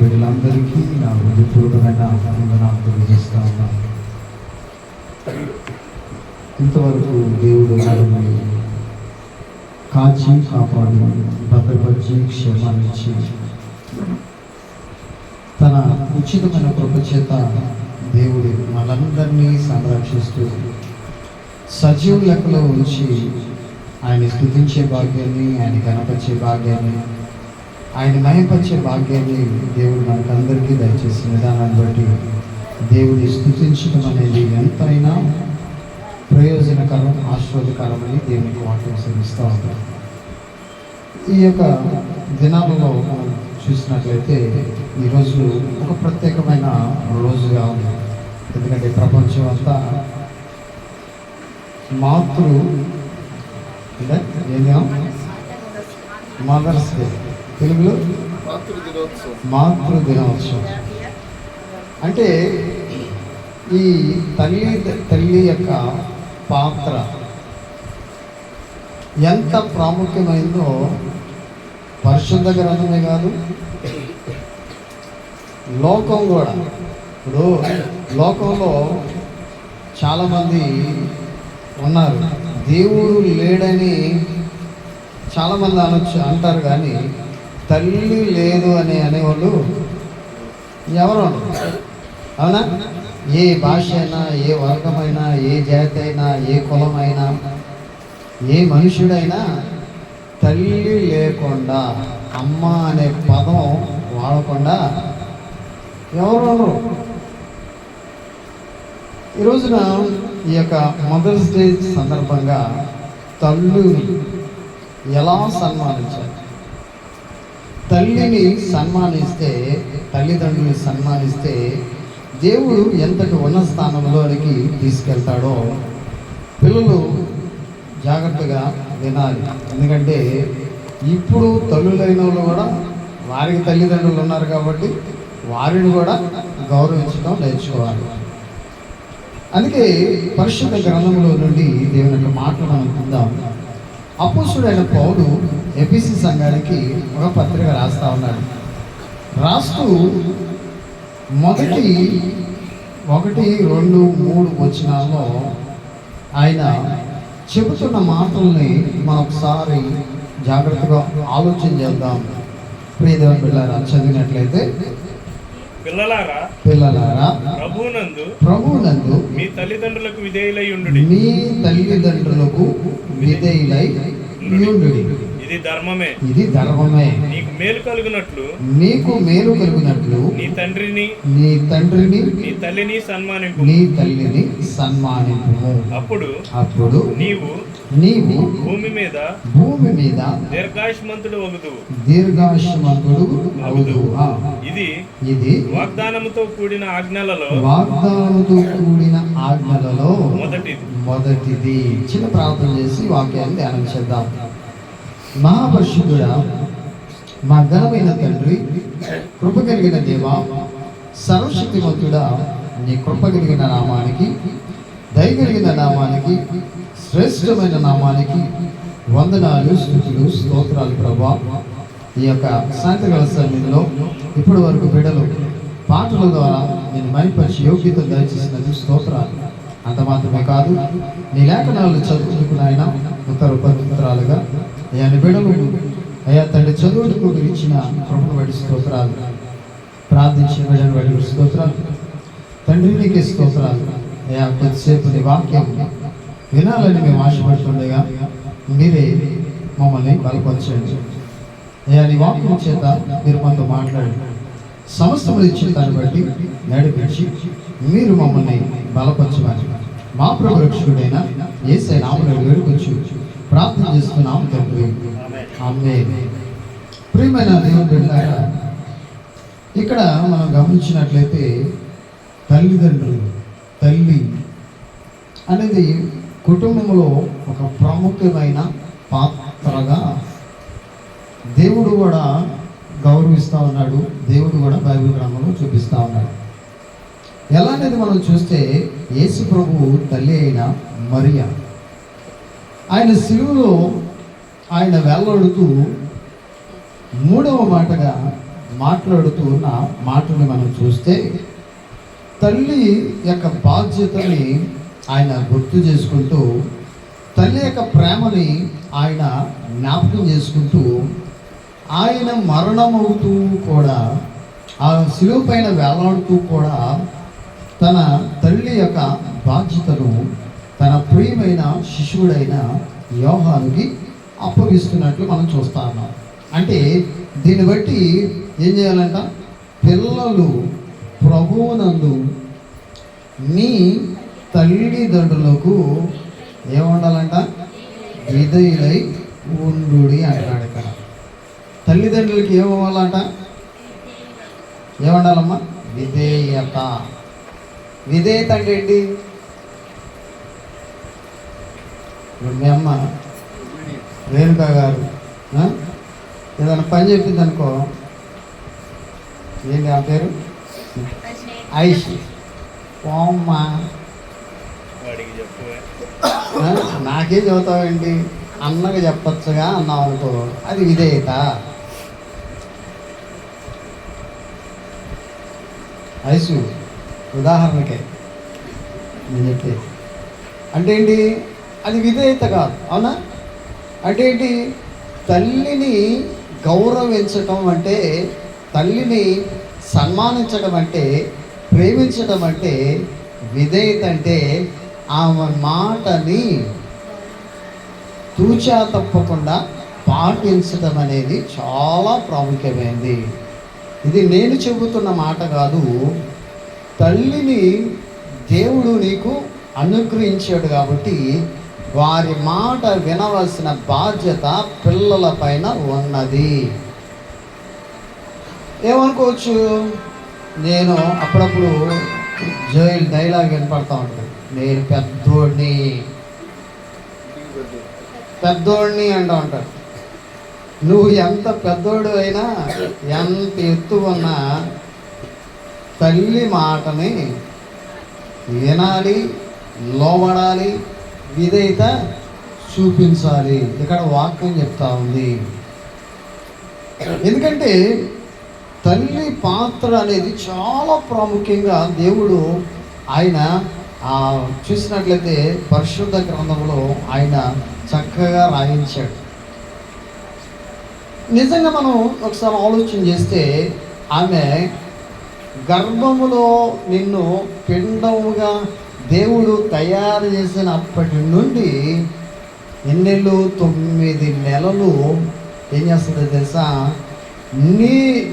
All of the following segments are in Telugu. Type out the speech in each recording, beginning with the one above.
బిడ్డలందరికీ నా హృదయపూర్వకమైన వందనాలు తెలియజేస్తా ఉన్నాను. ఇంతవరకు దేవుడు మనల్ని కాచి కాపాడి భద్రపరిచి క్షేమాన్నిచ్చి తన ఉచితమైన కృప చేత దేవుడు మనందరినీ సంరక్షిస్తూ సజీవ లెక్కలో ఉంచి ఆయన స్తుతించే భాగ్యాన్ని, ఆయన కనపరిచే భాగ్యాన్ని, ఆయన మహిమపరిచే భాగ్యాన్ని దేవుడు మనకందరికీ దయచేసిన విధానాన్ని బట్టి దేవుడి స్తుతించడం అనేది ఎంతైనా ప్రయోజనకరం, ఆశీర్వాదకరమని దేవునికి వాక్యం శ్రమిస్తూ ఉంటాం. ఈ యొక్క దినాలలో మనం చూసినట్లయితే ఈరోజు ఒక ప్రత్యేకమైన రోజుగా ఉంది. ఎందుకంటే ప్రపంచం అంతా మదర్స్ డే, తెలుగులో మాతృ దినోత్సవం. అంటే ఈ తల్లి యొక్క పాత్ర ఎంత ప్రాముఖ్యమైందో పరిశుద్ధ గ్రంథమే కాదు, లోకం కూడా. ఇప్పుడు లోకంలో చాలామంది ఉన్నారు, దేవుడు లేడని చాలామంది అంటారు, కానీ తల్లి లేదు అనేవాళ్ళు ఎవరు ఉండరు. అవునా? ఏ భాష అయినా, ఏ వర్గమైనా, ఏ జాతి అయినా, ఏ కులమైనా, ఏ మనుషుడైనా తల్లి లేకుండా, అమ్మ అనే పదం వాడకుండా ఎవరు ఉండరు. ఈ రోజున ఈ యొక్క మదర్స్ డే సందర్భంగా తల్లిని ఎలా సన్మానించాలి? తల్లిని సన్మానిస్తే, తల్లిదండ్రుని సన్మానిస్తే దేవుడు ఎంతటి ఉన్నత స్థానంలోనికి తీసుకెళ్తాడో పిల్లలు జాగ్రత్తగా వినాలి. ఎందుకంటే ఇప్పుడు తల్లులైన వాళ్ళు కూడా వారికి తల్లిదండ్రులు ఉన్నారు కాబట్టి వారిని కూడా గౌరవించడం నేర్చుకోవాలి. అందుకే పరిశుద్ధ గ్రంథంలో నుండి దేవుని యొక్క మాటలు మనం పొందాం. అపోస్తుడైన పౌలు ఎఫెసీ సంఘానికి ఒక పత్రిక రాస్తా ఉన్నాడు. రాస్తూ మొదటి 1, 2, 3 వచనాల్లో ఆయన చెబుతున్న మాటల్ని మనం ఒకసారి జాగ్రత్తగా ఆలోచన చేద్దాం. ప్రియదేవుని బిడ్డలారా, చదివినట్లయితే, పిల్లలారా ప్రభువునందు మీ తల్లిదండ్రులకు విధేయులై ఉండుడి. ఇది ధర్మమే. నీకు మేలు కలుగునట్లు నీ తండ్రిని నీ తల్లిని సన్మానింపు. అప్పుడు నీవు భూమి మీద దీర్ఘాయుష్మంతుడు అగుదువు. ఇది వాగ్దానముతో కూడిన ఆజ్ఞలలో మొదటిది. చిన్న ప్రార్థన చేసి వాక్యాన్ని ధ్యానం చేద్దాం. మహాపరిశుద్ధుడా, మా ఘనమైన తండ్రి, కృప కలిగిన దేవా, సర్వశక్తిమంతుడా, నీ కృప కలిగిన నామానికి, దయ కలిగిన నామానికి, శ్రేష్టమైన నామానికి వందనాలు, స్తుతులు, స్తోత్రాలు ప్రభా. ఈ యొక్క సాయంత్రకాల సమయంలో ఇప్పటి వరకు బిడ్డలు పాటల ద్వారా నేను మరిపరిచి యోగ్యత దయచేసినందుకు స్తోత్రాలు. అంత మాత్రమే కాదు, నీ లేఖనాలు చదువుకున్న ఆయన ఉత్తర పత్రాలుగా అయ్యా నీ బిడ్డలు అయ్యా తండ్రి చదువుకు ఇచ్చిన కృపను బట్టి స్తోత్రాలు. ప్రార్థించిన బిడ్డను బట్టి స్తోత్రాలు తండ్రి, నీకే స్తోత్రాలు. అయ్యా కొద్దిసేపు నీ వాక్యం వినాలని మేము ఆశపడుతుండగా మీరే మమ్మల్ని బలపరచండి. అయ్యా నీ వాక్యం చేత మీరు మనతో మాట్లాడి సమస్తములు ఇచ్చిన దాన్ని బట్టి నడిపించి మీరు మమ్మల్ని బలపరచమని మా ప్రభు రక్షకుడైన యేసయ్య నామములో వేడుకొచ్చు ప్రార్థన చేస్తున్నాము తండ్రి, ఆమేన్. ప్రియమైన దేవుని బిడ్డలారా, ఇక్కడ మనం గమనించినట్లయితే తల్లి అనేది కుటుంబంలో ఒక ప్రాముఖ్యమైన పాత్రగా దేవుడు కూడా గౌరవిస్తూ ఉన్నాడు. దేవుడు కూడా బైబిల్ గ్రంథంలో చూపిస్తూ ఉన్నాడు. ఎలా అనేది మనం చూస్తే యేసు ప్రభువు తల్లి అయిన మరియ, ఆయన శిలువలో ఆయన వేలాడుతూ 3వ మాటగా మాట్లాడుతూ ఉన్న మాటని మనం చూస్తే, తల్లి యొక్క బాధ్యతని ఆయన గుర్తు చేసుకుంటూ, తల్లి యొక్క ప్రేమని ఆయన జ్ఞాపకం చేసుకుంటూ, ఆయన మరణమవుతూ కూడా, ఆ శిలువ పైన వేలాడుతూ కూడా తన తల్లి యొక్క బాధ్యతను తన ప్రియమైన శిశువుడైన యోహానుకి అప్పగిస్తున్నట్లు మనం చూస్తా ఉన్నాం. అంటే దీన్ని బట్టి ఏం చేయాలంట? పిల్లలు ప్రభువునందు నీ తల్లిదండ్రులకు ఏముండాలంట? విధేయులై ఉండుడి అంటాడు ఇక్కడ. తల్లిదండ్రులకి ఏమవ్వాలంట? ఏమండాలమ్మా? విధేయత. విధేయత అంటే ఏంటి? ఇప్పుడు మీ అమ్మ రేణుకా గారు ఏదైనా పని చెప్పింది అనుకో, ఏంటి ఆ పేరు? ఐషి. పోమ్మా, నాకే చెబుతావేంటి, అన్నగా చెప్పచ్చుగా అన్నావు అనుకో, అది విధేయత. ఐసు ఉదాహరణకే నేను చెప్పేది అంటే ఏంటి? అది విధేయత కాదు, అవునా? అంటే ఏంటి? తల్లిని గౌరవించటం అంటే, తల్లిని సన్మానించడం అంటే, ప్రేమించడం అంటే విధేయత. అంటే ఆమె మాటని తూచా తప్పకుండా పాటించడం అనేది చాలా ప్రాముఖ్యమైనది. ఇది నేను చెబుతున్న మాట కాదు, తల్లిని దేవుడు నీకు అనుగ్రహించాడు కాబట్టి వారి మాట వినవలసిన బాధ్యత పిల్లల పైన ఉన్నది. ఏమనుకోవచ్చు, నేను అప్పుడప్పుడు జోయిల్ డైలాగ్ వినపడతా ఉంటుంది, నేను పెద్దోడిని అంటూ ఉంటాడు. నువ్వు ఎంత పెద్దోడు అయినా, ఎంత ఎత్తు ఉన్నా తల్లి మాటని వినాలి, లోబడాలి, విధేయత చూపించాలి. ఇక్కడ వాక్యం చెప్తా ఉంది. ఎందుకంటే తల్లి పాత్ర అనేది చాలా ప్రాముఖ్యంగా దేవుడు ఆయన చూసినట్లయితే పరిశుద్ధ గ్రంథంలో ఆయన చక్కగా రాయించాడు. నిజంగా మనం ఒకసారి ఆలోచన చేస్తే, ఆమె గర్భములో నిన్ను పిండముగా దేవుడు తయారు చేసినప్పటి నుండి ఎన్నెళ్ళు 9 నెలలు ఏం చేస్తుందో తెలుసా?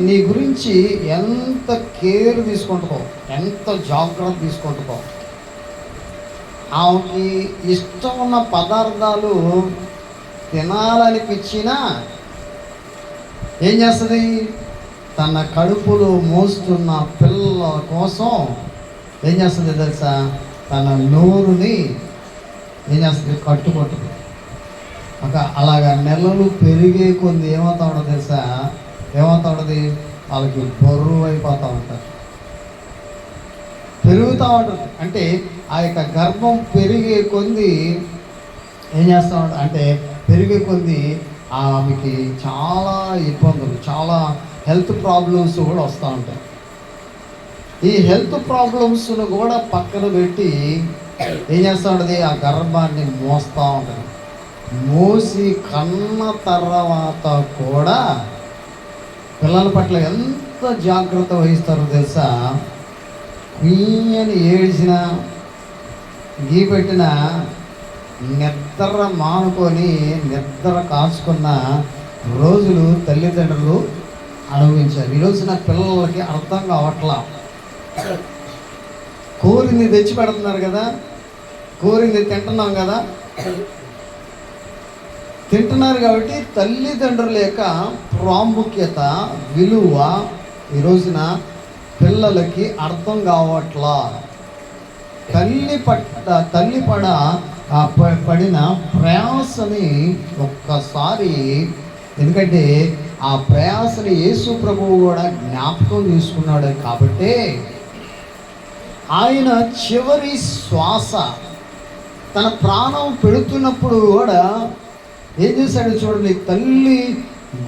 నీ గురించి ఎంత కేర్ తీసుకుంటుకో, ఎంత జాగ్రత్త తీసుకుంటుకో. ఆమెకి ఇష్టం ఉన్న పదార్థాలు తినాలనిపించినా ఏం చేస్తుంది? తన కడుపులో మోస్తున్న పిల్లల కోసం ఏం చేస్తుంది తెలుసా? తన నోరుని ఏం చేస్తుంది? కట్టుకుంటుంది. అలాగా నెలలు పెరిగే కొద్ది ఏమవుతా ఉండదు తెలుసా? ఏమవుతా ఉండదు? వాళ్ళకి బరువు అయిపోతూ ఉంటారు, పెరుగుతూ ఉంటుంది. అంటే ఆ యొక్క గర్భం పెరిగే కొద్ది ఏం చేస్తూ ఉంటుంది అంటే, పెరిగే కొద్ది ఆమెకి చాలా ఇబ్బందులు, చాలా హెల్త్ ప్రాబ్లమ్స్ కూడా వస్తూ ఉంటాయి. ఈ హెల్త్ ప్రాబ్లమ్స్ను కూడా పక్కన పెట్టి ఏం చేస్తూ ఉంటుంది? ఆ గర్భాన్ని మోస్తూ ఉంటుంది. మోసి కన్న తర్వాత కూడా పిల్లల పట్ల ఎంత జాగ్రత్త వహిస్తారో తెలుసా? కుయ్యని ఏడ్చినా, గీ పెట్టిన నిద్ర మానుకొని నిద్ర కాచుకున్న రోజులు తల్లిదండ్రులు అనుభవించారు. ఈరోజు నా పిల్లలకి అర్థం కావట్లా. కోరింది తెచ్చి పెడుతున్నారు కదా, కోరింది తింటున్నాం కదా, తింటున్నారు కాబట్టి తల్లిదండ్రుల యొక్క ప్రాముఖ్యత, విలువ ఈ రోజున పిల్లలకి అర్థం కావట్లా. తల్లి పడిన ప్రయాసని ఒక్కసారి, ఎందుకంటే ఆ ప్రయాసని యేసు ప్రభువు కూడా జ్ఞాపకం తీసుకున్నాడు కాబట్టి ఆయన చివరి శ్వాస తన ప్రాణం పెడుతున్నప్పుడు కూడా ఏం చేశాడు చూడండి? తల్లి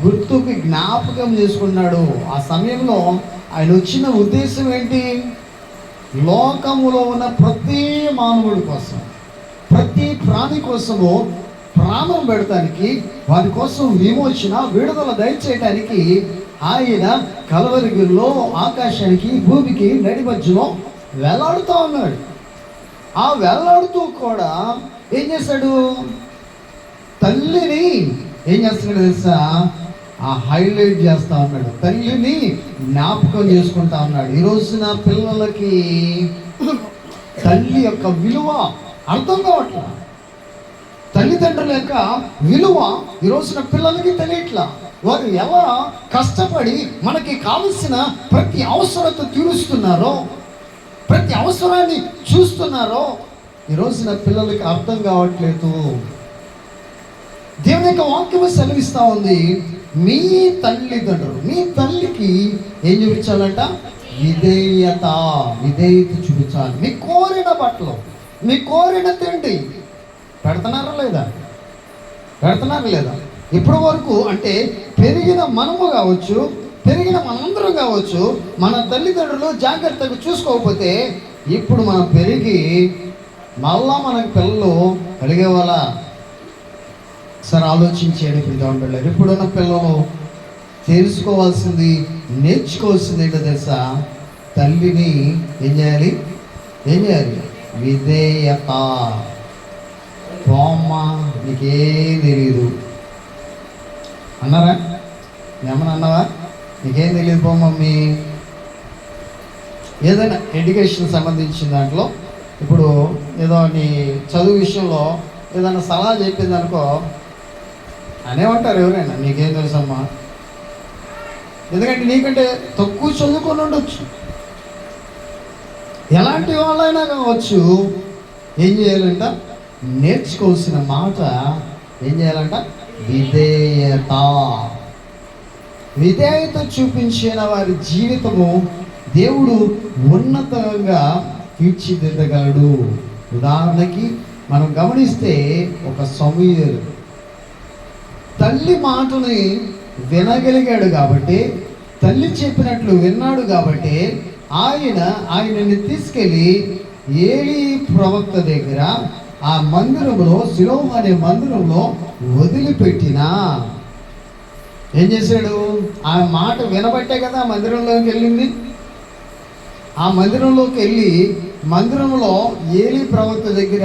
గుర్తుకి జ్ఞాపకం చేసుకున్నాడు. ఆ సమయంలో ఆయన వచ్చిన ఉద్దేశం ఏంటి? లోకములో ఉన్న ప్రతి మానవుడి కోసం, ప్రతి ప్రాణి కోసము ప్రాణం పెడతానికి, వారి కోసం విమోచన, విడుదల దయచేయడానికి ఆయన కలవరిగిరిలో ఆకాశానికి భూమికి నడి మధ్యలో వేలాడుతూ ఉన్నాడు. ఆ వేలాడుతూ కూడా ఏం చేశాడు? తల్లిని ఏం చేస్తున్నాడు తెలుసా? ఆ హైలైట్ చేస్తూ ఉన్నాడు, తల్లిని జ్ఞాపకం చేసుకుంటా ఉన్నాడు. ఈ రోజున పిల్లలకి తల్లి యొక్క విలువ అర్థం కావట్లా. తల్లిదండ్రుల యొక్క విలువ ఈ రోజున పిల్లలకి తెలియట్లా. వారు ఎలా కష్టపడి మనకి కావలసిన ప్రతి అవసరత తీరుస్తున్నారో, ప్రతి అవసరాన్ని చూస్తున్నారో ఈ రోజున పిల్లలకి అర్థం కావట్లేదు. దేవుని యొక్క వాక్యము సెలవిస్తూ ఉంది, మీ తల్లిదండ్రులు మీ తల్లికి ఏం చూపించాలంట? విధేయత చూపించాలి. మీ కోరిన బట్టలు, మీ కోరిన తిండి పెడుతున్నారా లేదా? ఇప్పటి వరకు అంటే పెరిగిన మనము కావచ్చు, పెరిగిన మనందరం కావచ్చు, మన తల్లిదండ్రులు జాగ్రత్తగా చూసుకోకపోతే ఇప్పుడు మనం పెరిగి మళ్ళా మనకు పిల్లలు కలిగే వాళ్ళ సరే ఆలోచించేది. ఇప్పుడు గవర్నమెంట్ ఇప్పుడున్న పిల్లలు తెలుసుకోవాల్సింది, నేర్చుకోవాల్సింది ఏంటో తెలుసా? తల్లిని ఏం చేయాలి? విధేయత. పోమ్మ, నీకేం తెలియదు అన్నారా? ఏమన్నా అన్నావా? నీకేం తెలియదు పో మమ్మీ. ఏదైనా ఎడ్యుకేషన్ సంబంధించిన దాంట్లో ఇప్పుడు ఏదో నీ చదువు విషయంలో ఏదైనా సలహా చెప్పింది అనుకో, అనేమంటారు ఎవరైనా, నీకేం తెలుసమ్మా. ఎందుకంటే నీకంటే తక్కువ చదువుకొని ఉండొచ్చు, ఎలాంటి వాళ్ళైనా కావచ్చు. ఏం చేయాలంట? నేర్చుకోవాల్సిన మాట ఏం చేయాలంట? విధేయత చూపించిన వారి జీవితము దేవుడు ఉన్నతంగా తీర్చిదిద్దగలడు. ఉదాహరణకి మనం గమనిస్తే ఒక సమూయేలు తల్లి మాటని వినగలిగాడు కాబట్టి, తల్లి చెప్పినట్లు విన్నాడు కాబట్టి ఆయనని తీసుకెళ్ళి ఏలీ ప్రవక్త దగ్గర ఆ మందిరంలో, షిలోహు అనే మందిరంలో వదిలిపెట్టినా ఏం చేశాడు? ఆ మాట వినబట్టే కదా మందిరంలోకి వెళ్ళింది. ఆ మందిరంలోకి వెళ్ళి మందిరంలో ఏలీ ప్రవక్త దగ్గర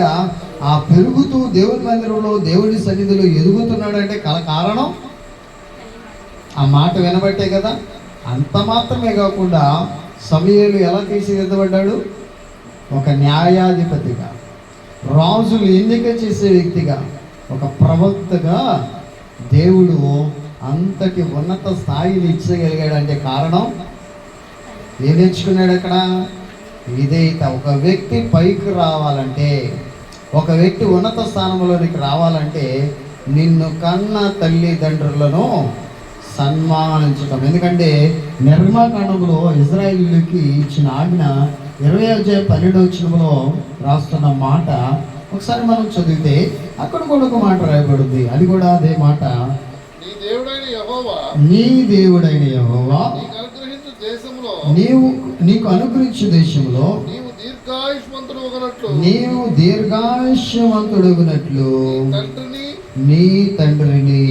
ఆ పెరుగుతూ దేవుని మందిరంలో దేవుడి సన్నిధిలో ఎదుగుతున్నాడంటే కారణం ఆ మాట వినబట్టే కదా. అంత మాత్రమే కాకుండా సమూయేలు ఎలా తీర్చిదిద్దబడ్డాడు? ఒక న్యాయాధిపతిగా, రాజులు ఎన్నిక చేసే వ్యక్తిగా, ఒక ప్రవక్తగా దేవుడు అంతటి ఉన్నత స్థాయిని ఇచ్చగలిగాడంటే కారణం ఏం నేర్చుకున్నాడు అక్కడ? విధేయత. ఒక వ్యక్తి పైకి రావాలంటే, ఒక వ్యక్తి ఉన్నత స్థానంలోనికి రావాలంటే నిన్ను కన్న తల్లిదండ్రులను సన్మానించటం. ఎందుకంటే నిర్మాకాండంలో ఇజ్రాయేలీయులకి ఇచ్చిన ఆజ్ఞ 20:12 రాస్తున్న మాట ఒకసారి మనం చదివితే అక్కడ కూడా ఒక మాట రాయబడింది. అది కూడా అదే మాట, నీ దేవుడైన యెహోవా నీకు అనుగ్రహించు దేశంలో నీవు దీర్ఘాయుష్మంతుడగునట్లు నీ తండ్రిని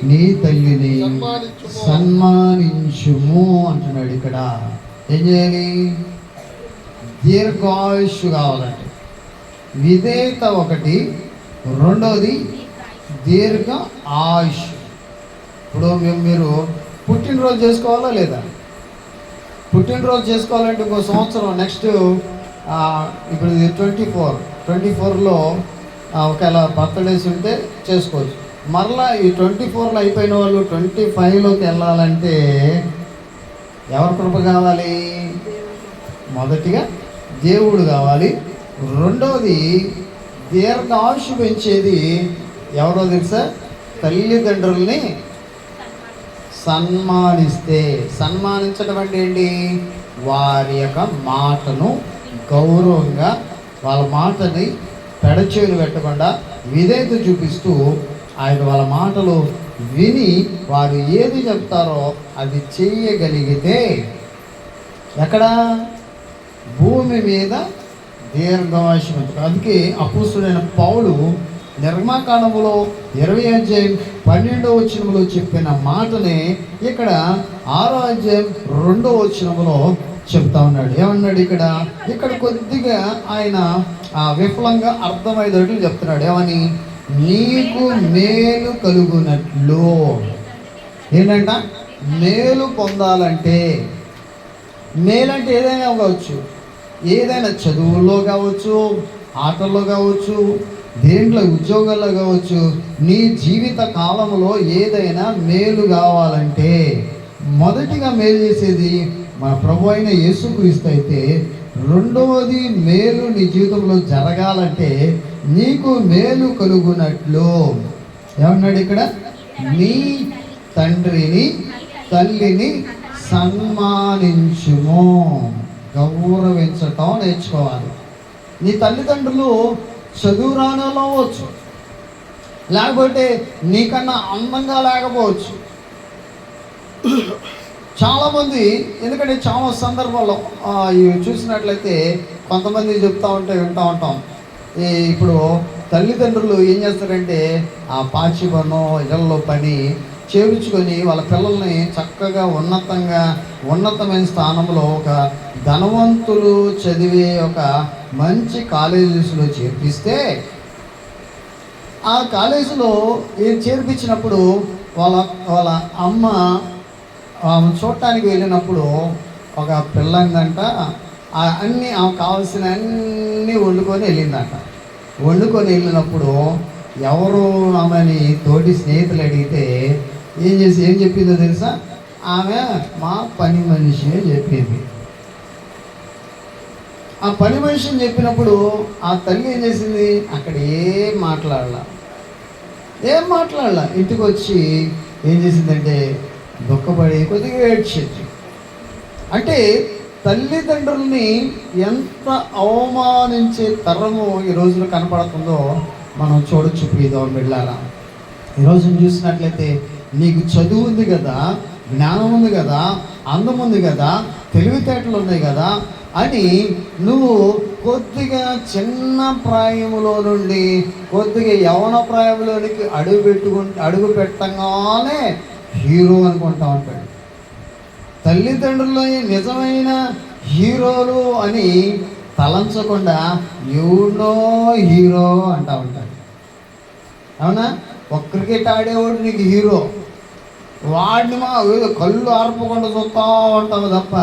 నీ తల్లిని సన్మానించుము అంటున్నాడు. ఇక్కడ ఏం చేయాలి? దీర్ఘాయుష్ కావాలంటే విధేయత ఒకటి, రెండోది దీర్ఘ ఆయుష్. ఇప్పుడు మీరు పుట్టినరోజు చేసుకోవాలా లేదా? పుట్టినరోజు చేసుకోవాలంటే ఇంకో సంవత్సరం నెక్స్ట్ ఇప్పుడు 24లో ఒకవేళ బర్త్డేస్ ఉంటే చేసుకోవచ్చు. మరలా ఈ 24లో అయిపోయిన వాళ్ళు 25లోకి వెళ్ళాలంటే ఎవరి కృప కావాలి? మొదటిగా దేవుడు కావాలి. రెండోది దీర్ఘాయుష్ పెంచేది ఎవరో తెలుసా? తల్లిదండ్రుల్ని సన్మానించడం అంటే ఏంటి? వారి యొక్క మాటను గౌరవంగా, వాళ్ళ మాటని పెడచేలు పెట్టకుండా విధేయత చూపిస్తూ వాళ్ళ మాటలు విని వారు ఏది చెప్తారో అది చెయ్యగలిగితే ఎక్కడ భూమి మీద దీర్ఘాయుష్మంతుడు. అందుకే అపోస్తుడైన పౌలు నిర్గమకాండములో 20వ అధ్యాయం 12వ వచనములో చెప్పిన మాటనే ఇక్కడ 6వ అధ్యాయం 2వ వచనములో చెప్తా ఉన్నాడు. ఏమన్నాడు ఇక్కడ కొద్దిగా ఆయన విఫలంగా అర్థమయ్యేటట్లు చెప్తున్నాడు. ఏమని? నీకు మేలు కలుగునట్లు. ఏంటంట? మేలు పొందాలంటే, మేలంటే ఏదైనా కావచ్చు, ఏదైనా చదువుల్లో కావచ్చు, ఆటల్లో కావచ్చు, దేంట్లో ఉద్యోగాల్లో కావచ్చు, నీ జీవిత కాలంలో ఏదైనా మేలు కావాలంటే మొదటిగా మేలు చేసేది మన ప్రభు అయిన యేసుక్రీస్తు అయితే, రెండవది మేలు నీ జీవితంలో జరగాలంటే నీకు మేలు కలుగునట్లు ఏమన్నాడు ఇక్కడ? నీ తండ్రిని తల్లిని సన్మానించుము. గౌరవించటం నేర్చుకోవాలి. నీ తల్లిదండ్రులు చదువు రానవచ్చు, లేకపోతే నీకన్నా అందంగా లేకపోవచ్చు. చాలామంది, ఎందుకంటే చాలా సందర్భాల్లో చూసినట్లయితే కొంతమంది చెప్తా ఉంటే వింటూ ఉంటాం. ఇప్పుడు తల్లిదండ్రులు ఏం చేస్తారంటే ఆ పాచి పనో ఇళ్లలో పని చేర్చుకొని వాళ్ళ పిల్లల్ని చక్కగా ఉన్నతమైన స్థానంలో ఒక ధనవంతులు చదివే ఒక మంచి కాలేజెస్లో చేర్పిస్తే, ఆ కాలేజీలో చేర్పించినప్పుడు వాళ్ళ అమ్మ చూడటానికి వెళ్ళినప్పుడు ఒక పిల్లందంట, అన్నీ ఆమె కావాల్సిన అన్నీ వండుకొని వెళ్ళినప్పుడు ఎవరు ఆమెని తోటి స్నేహితులు అడిగితే ఏం చెప్పిందో తెలుసా? ఆమె మా పని మనిషి అని చెప్పింది. ఆ పని మనిషిని చెప్పినప్పుడు ఆ తల్లి ఏం చేసింది? అక్కడ ఏం మాట్లాడాల. ఇంటికి వచ్చి ఏం చేసిందంటే దుఃఖపడి కొద్దిగా ఏడ్చింది. అంటే తల్లిదండ్రుల్ని ఎంత అవమానించే తరము ఈ రోజులో కనపడుతుందో మనం చూడొచ్చు. ప్రియదేవుని బిడ్డలారా, ఈరోజు చూసినట్లయితే నీకు చదువు ఉంది కదా, జ్ఞానం ఉంది కదా, అందం ఉంది కదా, తెలివితేటలు ఉన్నాయి కదా అని నువ్వు కొద్దిగా చిన్న ప్రాయములో నుండి కొద్దిగా యవ్వన ప్రాయంలోనికి అడుగు పెట్టగానే హీరో అనుకుంటా ఉంటాడు. తల్లిదండ్రులు నిజమైన హీరోలు అని తలంచకుండా ఎవడో హీరో అంటూ ఉంటాడు. అవునా? ఒక క్రికెట్ ఆడేవాడు నీకు హీరో, వాడిని ఏదో కళ్ళు ఆర్పకుండా చూస్తూ ఉంటావు తప్ప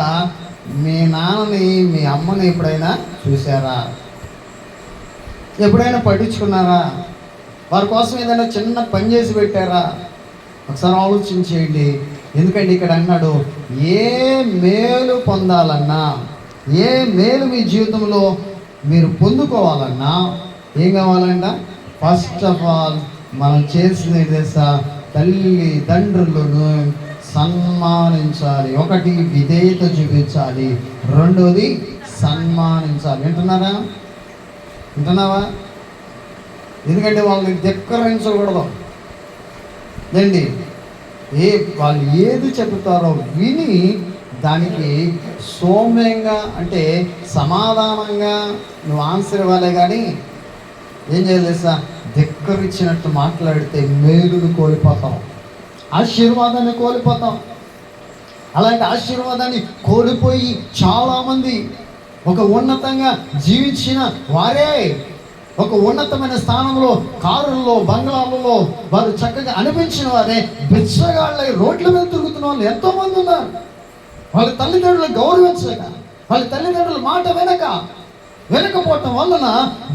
మీ నాన్నని మీ అమ్మని ఎప్పుడైనా చూసారా? ఎప్పుడైనా పట్టించుకున్నారా? వారి కోసం ఏదైనా చిన్న పని చేసి పెట్టారా? ఒకసారి ఆలోచించేయండి. ఎందుకంటే ఇక్కడ అన్నాడు, ఏ మేలు పొందాలన్నా, ఏ మేలు మీ జీవితంలో మీరు పొందుకోవాలన్నా ఏం కావాలంట? ఫస్ట్ ఆఫ్ ఆల్ మనం చేసిన తల్లిదండ్రులను సన్మానించాలి. ఒకటి విధేయత చూపించాలి, రెండోది సన్మానించాలి. వింటున్నావా? ఎందుకంటే వాళ్ళని ధిక్కరించకూడదు అండి. వాళ్ళు ఏది చెబుతారో విని దానికి సౌమ్యంగా, అంటే సమాధానంగా నువ్వు ఆన్సర్ ఇవ్వాలి. కానీ ఏం చేయాలి తెలుసా? ధిక్కరించినట్టు మాట్లాడితే మేలును కోల్పోతాం, ఆశీర్వాదాన్ని కోల్పోతాం. అలాంటి ఆశీర్వాదాన్ని కోల్పోయి చాలామంది ఒక ఉన్నతంగా జీవించిన వారే, ఒక ఉన్నతమైన స్థానంలో, కారుల్లో, బంగ్లాలలో వారు చక్కగా అనిపించిన వారే బిచ్చగాళ్ళై రోడ్ల మీద తిరుగుతున్న వాళ్ళు ఎంతోమంది ఉన్నారు. వాళ్ళ తల్లిదండ్రులు గౌరవించక, వాళ్ళ తల్లిదండ్రుల మాట వెనకపోవటం వలన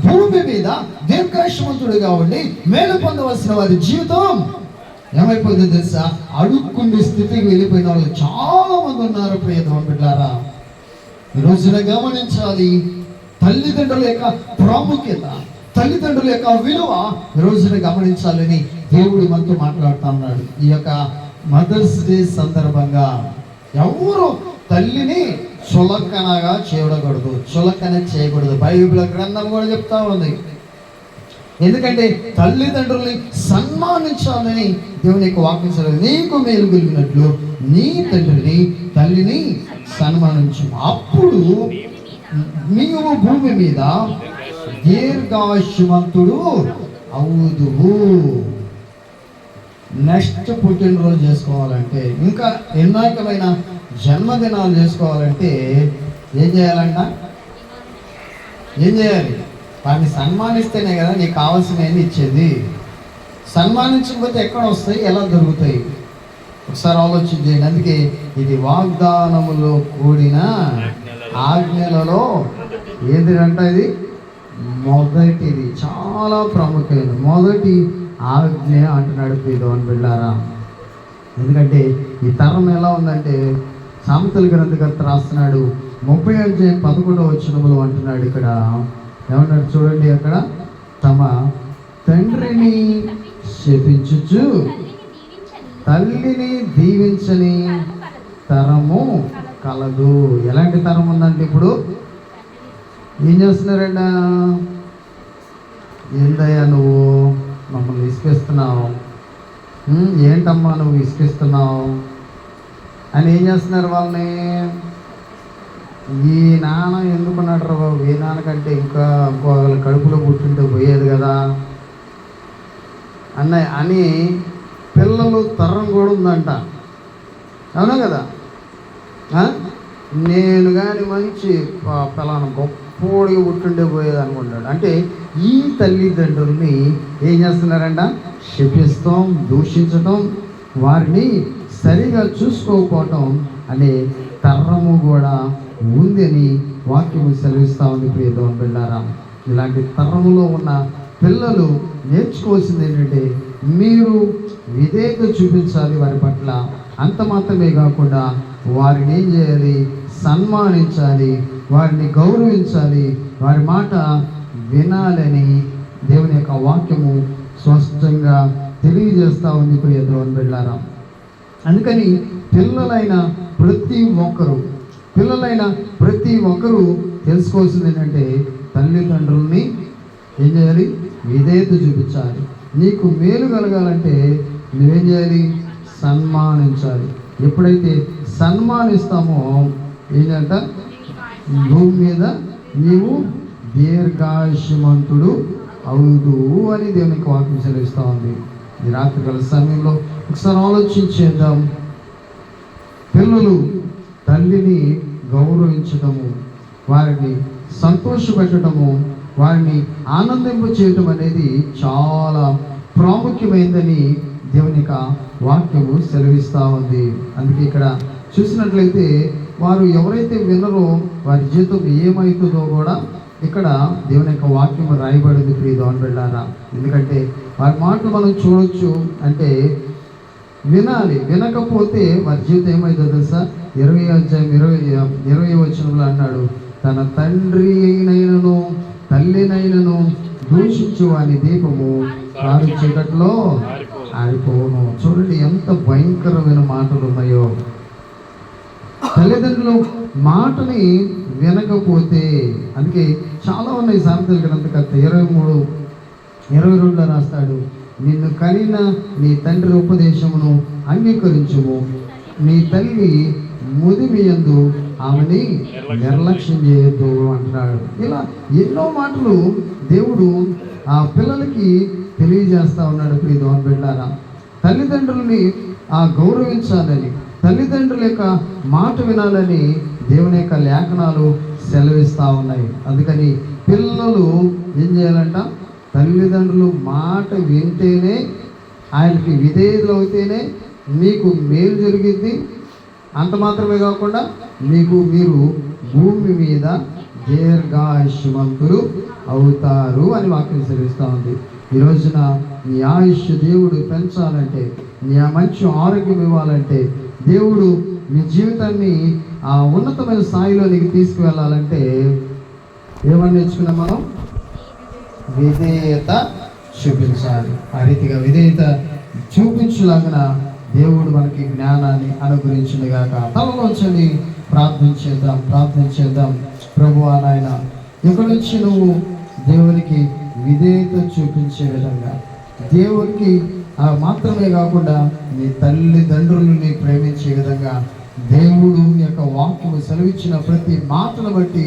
భూమి మీద దీర్ఘాయుష్మంతుడిగా ఉండి మేలు పొందవలసిన వారి జీవితం ఏమైపోయిందో తెలుసా? అడుక్కుండే స్థితికి వెళ్ళిపోయిన వాళ్ళు చాలా మంది ఉన్నారు. ప్రియదేవుని బిడ్డలారా, ఈ రోజున గమనించాలి. తల్లిదండ్రుల యొక్క ప్రాముఖ్యత, తల్లిదండ్రుల యొక్క విలువ ఈ రోజున గమనించాలని దేవుడు మనతో మాట్లాడుతూ ఉన్నాడు. ఈ యొక్క మదర్స్ డే సందర్భంగా ఎవరు తల్లిని చులకనగా చేయకూడదు, చులకన చేయకూడదు. బైబిల్ గ్రంథం కూడా చెప్తా ఉంది. ఎందుకంటే తల్లిదండ్రుల్ని సన్మానించాలని దేవుని యొక్క వాక్యం సెలవు. నీకు మేలు కలిగినట్లు నీ తండ్రిని తల్లిని సన్మానించు, అప్పుడు నీవు భూమి మీద దీర్ఘాయుష్మంతుడు అవుదువు. నెక్స్ట్ పుట్టినరోజు చేసుకోవాలంటే, ఇంకా ఎన్నోకమైన జన్మదినాలు చేసుకోవాలంటే ఏం చేయాలంట? ఏం చేయాలి? వాడిని సన్మానిస్తేనే కదా నీకు కావాల్సినవన్నీ ఇచ్చేది. సన్మానించకపోతే ఎక్కడ వస్తాయి, ఎలా దొరుకుతాయి? ఒకసారి ఆలోచన చేయండి. అందుకే ఇది వాగ్దానములో కూడిన ఆజ్ఞలలో ఏంటిదంట? ఇది మొదటిది, చాలా ప్రాముఖ్యమైన మొదటి ఆజ్ఞ అంటున్నాడు ప్రియదేవుని బిడ్డలారా. ఎందుకంటే ఈ తరం ఎలా ఉందంటే, సామెతల గ్రంథకర్త రాస్తున్నాడు 30:11 అంటున్నాడు. ఇక్కడ ఏమన్నాడు చూడండి, అక్కడ తమ తండ్రిని శపించుచు తల్లిని దీవించని తరము కలదు. ఎలాంటి తరం ఉందంటే, ఇప్పుడు ఏం చేస్తున్నారంట? ఏందయ్యా నువ్వు మమ్మల్ని ఇసుకిస్తున్నావు, ఏంటమ్మా నువ్వు ఇసుకిస్తున్నావు అని ఏం చేస్తున్నారు వాళ్ళని? ఈ నాన్న ఎందుకున్నాడు రా బాబు, ఈ నాన్నకంటే ఇంకా ఇంకొకళ్ళ కడుపులో పుట్టింటే పోయేది కదా అని పిల్లలు తరం కూడా ఉందంట. అవునా కదా? నేను కానీ మంచి పిల్లలు గొప్పోడిగా పుట్టిండే పోయేది అనుకుంటాడు. అంటే ఈ తల్లిదండ్రుల్ని ఏం చేస్తున్నారంట? శపిస్తాం, దూషించటం, వారిని సరిగా చూసుకోకపోవటం అనే తరము కూడా ఉందని వాక్యము సెలవిస్తూ ఉంది ప్రియదేవుని బిడ్డలారా. ఇలాంటి తరములో ఉన్న పిల్లలు నేర్చుకోవాల్సింది ఏంటంటే, మీరు విధేయత చూపించాలి వారి పట్ల. అంత మాత్రమే కాకుండా వారిని ఏం చేయాలి? సన్మానించాలి, వారిని గౌరవించాలి, వారి మాట వినాలని దేవుని యొక్క వాక్యము స్పష్టంగా తెలియజేస్తూ ఉంది ప్రియదేవుని బిడ్డలారా. అందుకని పిల్లలైన ప్రతి ఒక్కరూ తెలుసుకోవాల్సింది ఏంటంటే, తల్లిదండ్రుల్ని ఏం చేయాలి? విధేయత చూపించాలి. నీకు మేలు కలగాలంటే నువ్వేం చేయాలి? సన్మానించాలి. ఎప్పుడైతే సన్మానిస్తామో ఏంటంట? భూమి మీద నీవు దీర్ఘాయుష్మంతుడు అవుదు అని దేవునికి వాక్యం సెలవిస్తూ ఉంది. ఈ రాత్రికాల సమయంలో ఒకసారి ఆలోచించేద్దాం. పిల్లలు తల్లిని గౌరవించడము, వారిని సంతోషపెట్టడము, వారిని ఆనందింప చేయటం అనేది చాలా ప్రాముఖ్యమైనదని దేవుని యొక్క వాక్యము సెలవిస్తూ ఉంది. అందుకే ఇక్కడ చూసినట్లయితే వారు ఎవరైతే వినరో వారి జీవితం ఏమవుతుందో కూడా ఇక్కడ దేవుని యొక్క వాక్యం రాయబడింది ప్రియదేవుని బిడ్డలారా. ఎందుకంటే వారి మాటలు మనం చూడొచ్చు. అంటే వినాలి, వినకపోతే వారి జీవితం ఏమవుతుందో తెలుసా? 20 అన్నాడు, తన తండ్రి అయినను తల్లినైనను దూషించు వాని దీపము కారు చీకట్లో ఆరిపోను. చూడండి ఎంత భయంకరమైన మాటలు ఉన్నాయో. తల్లిదండ్రులు మాటని వినకపోతే, అందుకే చాలా ఉన్నాయి. సామెతల గ్రంథకర్త 23:22 రాస్తాడు, నిన్ను కనిన నీ తండ్రి ఉపదేశమును అంగీకరించుము, నీ తల్లి ముదిమియందు ఆమెని నిర్లక్ష్యం చేయొద్దు అంటున్నాడు. ఇలా ఎన్నో మాటలు దేవుడు ఆ పిల్లలకి తెలియజేస్తా ఉన్నాడు ప్రియదేవుని బిడ్డలారా. తల్లిదండ్రుల్ని గౌరవించాలని, తల్లిదండ్రుల యొక్క మాట వినాలని దేవుని యొక్క లేఖనాలు సెలవిస్తూ ఉన్నాయి. అందుకని పిల్లలు ఏం చేయాలంట? తల్లిదండ్రులు మాట వింటేనే, ఆయనకి విధేయులు అవుతేనే మీకు మేలు జరిగింది. అంత మాత్రమే కాకుండా మీరు భూమి మీద దీర్ఘాయుష్మంతులు అవుతారు అని వాక్యం సెలవిస్తూ ఉంది. ఈ రోజున నీ ఆయుష్ దేవుడు పెంచాలంటే, నీ మంచి ఆరోగ్యం ఇవ్వాలంటే, దేవుడు నీ జీవితాన్ని ఆ ఉన్నతమైన స్థాయిలో నీకు తీసుకువెళ్ళాలంటే ఏమని నేర్చుకున్నాం మనం? విధేయత చూపించాలి. ఆ రీతిగా విధేయత చూపించలాగిన దేవుడు మనకి జ్ఞానాన్ని అనుగ్రహించును గాక. తలలోంచని ప్రార్థన చేద్దాం. ప్రభువా నాయన, ఇక్కడి నుంచి నువ్వు దేవునికి విధేయత చూపించే విధంగా, దేవుడికి మాత్రమే కాకుండా నీ తల్లిదండ్రులని ప్రేమించే విధంగా దేవుడు యొక్క వాక్యము సెలవిచ్చిన ప్రతి మాటను బట్టి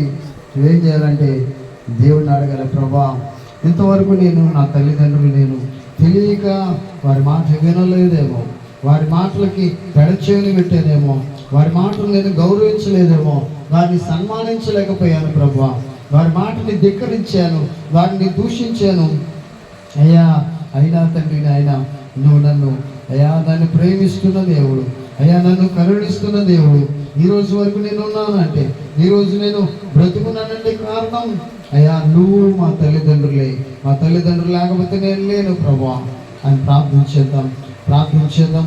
ఏం చేయాలంటే దేవుడిని అడగాలి, ప్రభా ఇంతవరకు నేను నా తల్లిదండ్రులు నేను తెలియక వారి మాట వినలేదేమో, వారి మాటలకి పెడచేవిని పెట్టానేమో, వారి మాటలు నేను గౌరవించలేదేమో, వారిని సన్మానించలేకపోయాను ప్రభువా, వారి మాటని ధిక్కరించాను, వారిని దూషించాను అయ్యా. అయినా తండ్రి నాయన నువ్వు నన్ను అయ్యా దాన్ని ప్రేమిస్తున్న దేవుడు, అయ్యా నన్ను కరుణిస్తున్న దేవుడు. ఈరోజు వరకు నేను ఉన్నాను అంటే, ఈరోజు నేను బ్రతుకున్నానంటే కారణం అయ్యా నువ్వు మా తల్లిదండ్రులే, మా తల్లిదండ్రులు లేకపోతే నేను లేను ప్రభువా అని ప్రార్థించేద్దాం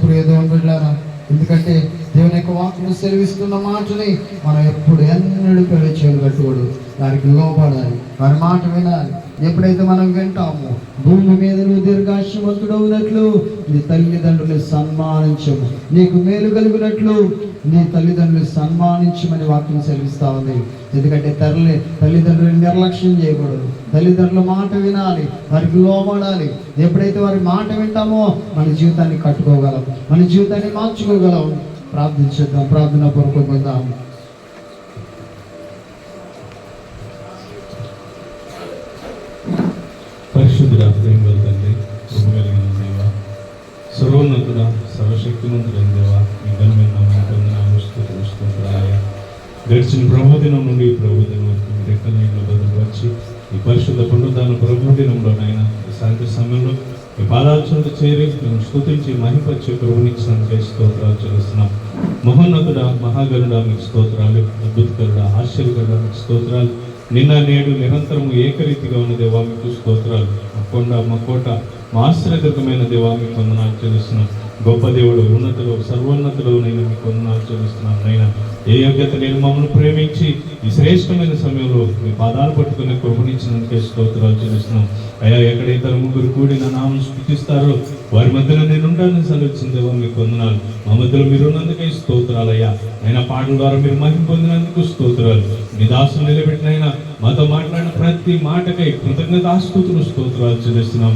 ప్రియ దేవుని బిడ్డలారా. ఎందుకంటే దేవుని యొక్క వాక్యము సెలవిస్తున్న మాటని మనం ఎప్పుడు ఎన్నడూ పెడచేయలు కట్టుకోడు, దానికి లోపడాలి, వారి మాట వినాలి. ఎప్పుడైతే మనం వింటామో భూమి మీద నువ్వు దీర్ఘాయుష్మంతుడవునట్లు నీ తల్లిదండ్రులు సన్మానించము, నీకు మేలు కలిగినట్లు నీ తల్లిదండ్రులు సన్మానించమని వాక్యం సెలవిస్తా ఉంది. ఎందుకంటే తల్లిదండ్రులు నిర్లక్ష్యం చేయకూడదు, తల్లిదండ్రుల మాట వినాలి, వారికి లోబడాలి. ఎప్పుడైతే వారి మాట వింటామో మన జీవితాన్ని కట్టుకోగలం, మన జీవితాన్ని మార్చుకోగలం. ప్రార్థించేద్దాం, ప్రార్థన పూర్వకం. పరిశుద్ధుడా, ప్రేమగల తండ్రి, కృప కలిగిన దేవ, సర్వోన్నతుడ, సర్వశక్తిమంతుడైన దేవ, మీ ఘనమైన నామమున స్తుతిస్తున్నాము. గడిచిన ప్రభుదినం నుండి ప్రభుదినం వరకు మీ రెక్కల నీళ్ళలో భద్రపరిచి ఈ పరిశుద్ధ పునరుద్ధాన ప్రభుదినంలోనైనా ఈ సాయంత్ర సమయంలో మీ పాదార్చనలు చేరి మేము స్తుతించి మహిమపరిచే కృపనిచ్చినందుకే స్తోత్రాలు చెల్లిస్తున్నాం. మహోన్నతుడ, మహాగరుడ మీకు స్తోత్రాలు, అద్భుతకరుడ, ఆశ్చర్యకరుడ మీకు స్తోత్రాలు. నిన్న నేడు నిరంతరము ఏకరీతిగా ఉన్న దేవా మీకు స్తోత్రాలు. మా కొండ, మా కోట, మా ఆశ్చర్యకరమైన దేవా మీకు వందనాలు చెల్లిస్తున్నాం. గొప్ప దేవుడు, ఉన్నతులు, సర్వోన్నతులు నేను మీకు వందనాలు చెల్లిస్తున్నాను. నైనా ఏ యోగ్యత నేను మమ్మల్ని ప్రేమించి ఈ శ్రేష్టమైన సమయంలో మీ పాదాలు పట్టుకుని కృపణించినందుకే స్తోత్రాలు చెల్లిస్తున్నాం. అయ్యా, ఎక్కడైతే ముగ్గురు కూడి నా నామం స్తుతిస్తారో వారి మధ్యలో నేను ఉంటానని సెలవిచ్చిన దేవా మీకు వందనాలు. మా మధ్యలో మీరు ఉన్నందుకే స్తోత్రాలు. అయ్యా అయినా పాటల ద్వారా మీరు మహిమ పొందినందుకు స్తోత్రాలు. మీ దాసులు నిలబెట్టినైనా మాతో మాట్లాడిన ప్రతి మాటకై కృతజ్ఞతాస్తుతులు స్తోత్రాలు చెల్లిస్తున్నాం.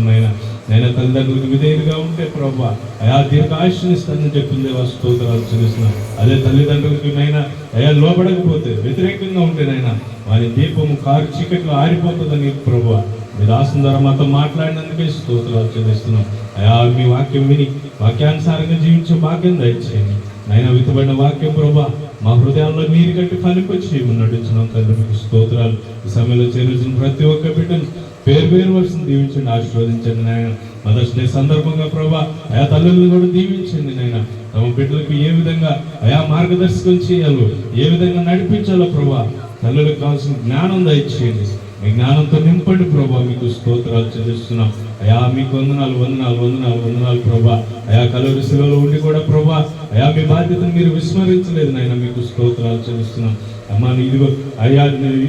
నైనా తల్లిదండ్రులకు విధేయులుగా ఉంటే ప్రభా అయా దీర్ఘాయుష్నిస్తానని చెప్పింది దేవా స్తోత్రాలు చెల్లిస్తున్నాం. అదే తల్లిదండ్రులకి నైనా అయా లోబడకపోతే, వ్యతిరేకంగా ఉంటేనైనా వారి దీపము కారు చీకట్లో ఆరిపోతుందని ప్రభా మీ దాసుల ద్వారా మాతో మాట్లాడినందుకే స్తోత్రాలు చెల్లిస్తున్నాం. అయా మీ వాక్యం విని వాక్యానుసారంగా జీవించే భాగ్యం దయచేయండి. నైనా విత్తబడిన వాక్యం ప్రభా మా హృదయాల్లో నీరు కట్టి ఫలింపచ్చి నడుచున్నాం తండ్రి మీకు స్తోత్రాలు. ఈ సమయంలో చేరుచిన ప్రతి ఒక్క బిడ్డను పేరు వరుసను దీవించండి, ఆశీర్వదించండి. నాయన మదర్స్ డే సందర్భంగా ప్రభా అయా తల్లులను కూడా దీవించండి. నాయన తమ బిడ్డలకు ఏ విధంగా అయా మార్గదర్శకం చేయాలో, ఏ విధంగా నడిపించాలో ప్రభా తల్లులకు కావాల్సిన జ్ఞానం దయచేయండి. మీ జ్ఞానంతో నింపండి ప్రభా మీకు స్తోత్రాలు చెల్లిస్తున్నాం. అయా మీకు వందనాలు ప్రభా. అయా కలువరి శిలువలో ఉండి కూడా ప్రభా అయా మీ బాధ్యతను మీరు విస్మరించలేదు నాయన, మీకు స్తోత్రాలు చెల్లిస్తున్నాం. అమ్మా ఇదిగో అయ్యా,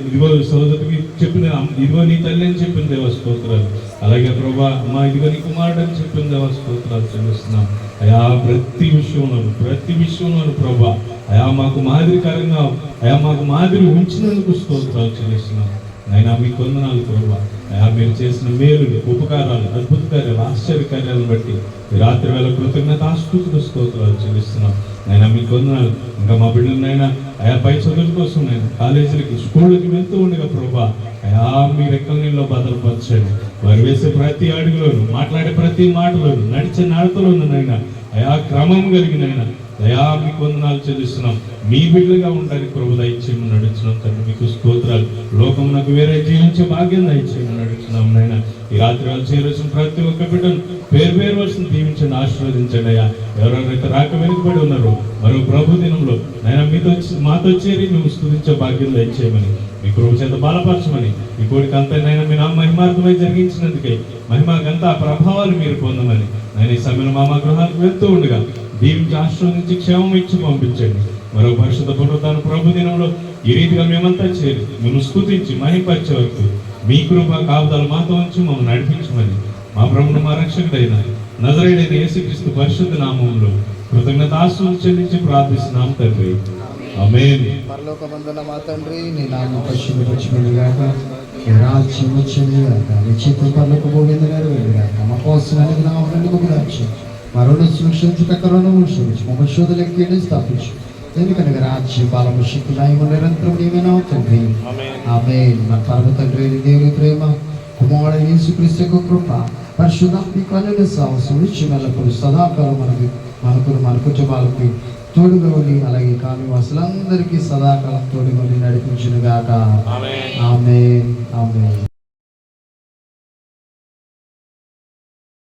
ఇదిగో సోదరికి చెప్పింది, ఇదిగో నీ తల్లి అని చెప్పింది దేవా స్తోత్రాలు. అలాగే ప్రభా అమ్మా ఇదిగో నీ కుమారుడు అని చెప్పింది దేవా స్తోత్రాలు చెల్లిస్తున్నాం. అయా ప్రతి విషయంలోను ప్రభా అయా మాకు మాదిరికరంగా అయా మాకు మాదిరి ఉంచినందుకు స్తోత్రాలు చెల్లిస్తున్నాం. నైనా మీకు వందనాలు ప్రభా. అయా మీరు చేసిన మేలులు, ఉపకారాలు, అద్భుత కార్యాలు, ఆశ్చర్య కార్యాలను బట్టి ఈ రాత్రి వేళ కృతజ్ఞతాస్తుతులు స్తోత్రాలు చెల్లిస్తున్నాం. నైనా మీకు వందనాలు. ఇంకా మా బిడ్డలనైనా అయా పై చదువుల కోసం నేను కాలేజీలకి, స్కూళ్ళకి వెళ్తూ ఉండగా ప్రభా అయా మీ రెక్కల నీళ్ళలో భద్రపరచండి. వారు వేసే ప్రతి అడుగులోను, మాట్లాడే ప్రతి మాటలోను, నడిచే నడతలోను నైనా అయా క్రమం కలిగినైనా అయా మీకు వందనాలు చెల్లిస్తున్నాం. మీ బిడ్డలుగా ఉండడానికి ప్రభు దయచేయమని నడుచున్నాం తండ్రి మీకు స్తోత్రాలు. లోకమునకు వేరే జీవించే భాగ్యం దయచేయమని నడుచున్నాం. నైనా ఈ రాత్రి వాళ్ళు చేరవలసిన ప్రతి ఒక్క బిడ్డను పేరు వరుసను దీవించండి, ఆశీర్వదించండి. అయ్యా ఎవరెవరైతే రాక వెనుకబడి ఉన్నారో మరో ప్రభు దినంలో నైనా మాతో చేరి మేము స్తుతించే భాగ్యం దయచేయమని, మీ ప్రభు చేత బలపరచమని, ఈ కోడికి అంతైనా మీ నామ మహిమార్థమై జరిగించినందుకే మహిమకంతా ప్రభావాలు మీరు పొందమని నేను ఈ సమయంలో మా గృహానికి వెళ్తూ ఉండగా దీవించి ఆశీర్వదించి క్షేమం ఇచ్చి పంపించండి. మరో పరిశుద్ధ పునరుద్ధాన ప్రభు దినంలో ఈ రీతిగా మేమంతా చేరి మేము స్తుతించి మహిమపరిచే వరకు మీ కృప కాపుదల మాతో ఉంచి మమ్మల్ని నడిపించమని మా ప్రభువును మా రక్షకుడైన నజరేయుడైన యేసుక్రీస్తు పరిశుద్ధ నామములో కృతజ్ఞతాస్తుతులు చెల్లించి ప్రార్థిస్తున్నాం తండ్రి. ఆమేన్. పరలోకమందున మా తండ్రి, నీ నామం పరిశుద్ధపరచబడుగాక, నీ రాజ్యం వచ్చునుగాక, నీ చిత్తం పరలోకము భూమి మీద నెరవేరుగాక. మా కోసం నా వెలుగు రాజ్యం మా రుణం సృష్టించుటక రుణము క్షమించు, మా శోధనకి స్థాపించు. ఎందుకనగా రాజ్యం బలము శక్తి మహిమ నిరంతరం నీవేనా తండ్రి. ఆమేన్. మన పరమ తండ్రి అయిన దేవుని ప్రేమ, కుమారుడైన యేసుక్రీస్తు యొక్క కృప, పరిశుద్ధాత్మిక అన్యోన్య సహవాసం నిత్యమెల్లప్పుడు సదాకాలం మన కుటుంబాలకి తోడుగా ఉండి, అలాగే కాని వాసులందరికీ సదాకాలం తోడుగా ఉండి నడిపించునుగాక. ఆమేన్. ఆమేన్.